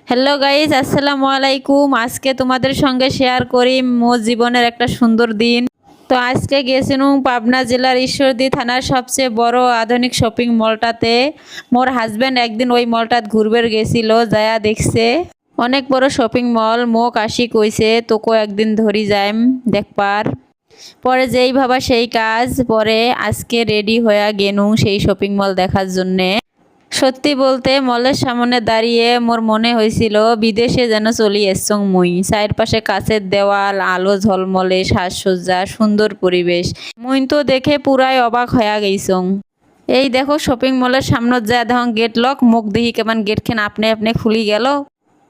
Hello guys, আসসালামু আলাইকুম। আজকে তোমাদের সঙ্গে শেয়ার করি মোর জীবনের একটা সুন্দর দিন। তো আজকে গেছিলাম পাবনা জেলার ঈশ্বরদী থানার সবচেয়ে বড় আধুনিক শপিং মলটাতে। মোর হাজব্যান্ড একদিন ওই মলটাত ঘুরবার গেছিল, যায়া দেখছে অনেক বড় শপিং মল। মোক আসি কইছে তোকে একদিন ধরি যাইম দেখবার। পরে যেই ভাবা সেই কাজ, পরে আজকে রেডি হয়ে গেনু সেই শপিং মল দেখার জন্যে। সত্যি বলতে মলের সামনে দাঁড়িয়ে মোর মনে হয়েছিল বিদেশে যেন চলি এসছং মুই। চারপাশে কাছের দেওয়াল, আলো ঝলমলে, সাজসজ্জা, সুন্দর পরিবেশ। মুই তো দেখে পুরাই অবাক হয়ে গেছং। এই দেখো শপিং মলের সামনে যা দেখো গেট লক, মুখ দেখি কেমন গেটখান আপনি আপনি খুলি গেল।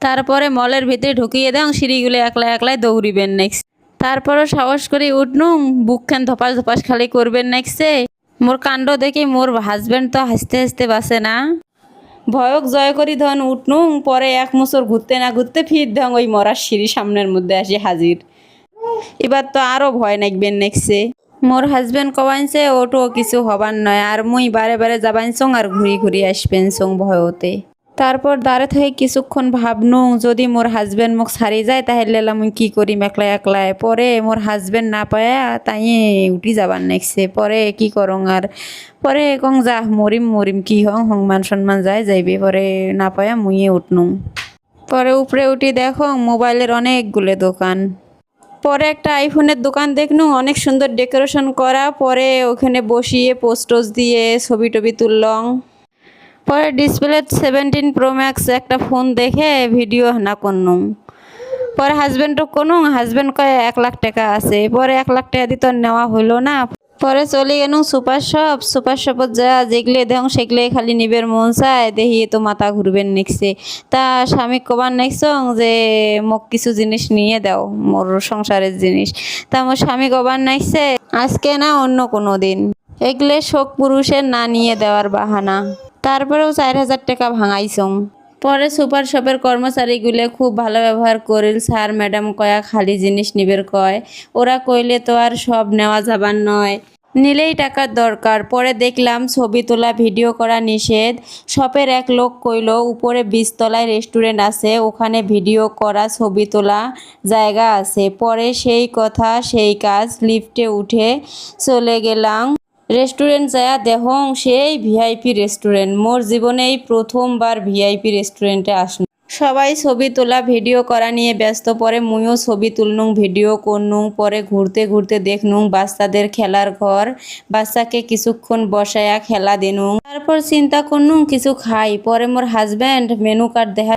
তারপরে মলের ভিতরে ঢুকিয়ে দেও, সিঁড়িগুলো একলা একলাই দৌড়িবেন নেক্সট। তারপরে সাহস করে উঠনুম, বুকখান ধপাস ধপাস খালি করবেন নেক্সটে। মোর কাণ্ড দেখি মোর হাজব্যান্ড তো হাসতে হাসতে বাসে না। ভয়ক জয় করি ধন উঠনুম, পরে এক মোচর ঘুরতে না ঘুরতে ফির ধং ওই মরার সিঁড়ি সামনের মধ্যে আসি হাজির। এবার তো আরো ভয় নাকবেন নেক্সে। মোর হাজব্যান্ড কবাইছে ওটো কিছু হবার নয়, আর মুই বারে বারে যাবাইছং আর ঘুরি ঘুরি আসবেন সং ভয়তে। তারপর দাঁড়ে থেকে কিছুক্ষণ ভাবনু, যদি মোর হাজব্যান্ড মোক ছাড়ি যায় তাহলে মুই কি করিম একলা একলায়। পরে মোর হাজব্যান্ড না পায়া তাই উঠি যাবার নেক্সে। পরে কি করং আর, পরে কং যা মরিম মরিম কি হং হং মান সম্মান যায় যাইবে। পরে না পায়া মুইয়ে উঠনু। পরে উপরে উঠি দেখো মোবাইলের অনেকগুলো দোকান। পরে একটা আইফোনের দোকান দেখনু, অনেক সুন্দর ডেকোরেশন করা। পরে ওখানে বসিয়ে পোস্টোজ দিয়ে ছবি টবি তুললং। পরে ডিসপ্লে 17 প্রো ম্যাক্স একটা ফোন দেখে ভিডিও না করনুম। পরে হাজব্যান্ডও কোনো, হাজব্যান্ড কয় 1 লাখ টাকা আছে। পরে 1 লাখ টাকা দিয়ে তো নেওয়া হইলো না। পরে চলে গেলুম সুপার শপ। সুপার শপত যা যেগুলো দেখ সেগুলো খালি নিবের মন চায়, দেখি তো মাথা ঘুরবেন নেক্সে। তা স্বামী কবার নেক্সং যে মোক কিছু জিনিস নিয়ে দাও, মোর সংসারের জিনিস। তা মোর স্বামী কবার নেক্সে আজকে না অন্য কোনো দিন, এগুলো শোক পুরুষের না নিয়ে দেওয়ার বাহানা। তারপরেও 4,000 টাকা ভাঙাইছং। পরে সুপার শপের কর্মচারীগুলো খুব ভালো ব্যবহার করিল। স্যার ম্যাডাম কয়া খালি জিনিস নিবের কয়, ওরা কইলে তো আর সব নেওয়া যাবার নয়, নিলেই টাকার দরকার। পরে দেখলাম ছবি তোলা ভিডিও করা নিষেধ। শপের এক লোক কইল উপরে 20 তলায় রেস্টুরেন্ট আছে, ওখানে ভিডিও করা ছবি তোলা জায়গা আছে। পরে সেই কথা সেই কাজ, লিফটে উঠে চলে গেলাম রেস্টুরেন্ট। যায় দেখং সেই ভিআইপি রেস্টুরেন্ট। মোর জীবনে এই প্রথমবার ভিআইপি রেস্টুরেন্টে আসনু। সবাই ছবি তোলা ভিডিও করা নিয়ে ব্যস্ত। পরে মুইও ছবি তুলনুং, ভিডিও করনুং। পরে ঘুরতে ঘুরতে দেখনুং বাচ্চাদের খেলার ঘর, বাচ্চাকে কিছুক্ষণ বসায়া খেলা দিনুং। তারপর চিন্তা করনুং কিছু খাই। পরে মোর হাজব্যান্ড মেনু কার্ড দেখা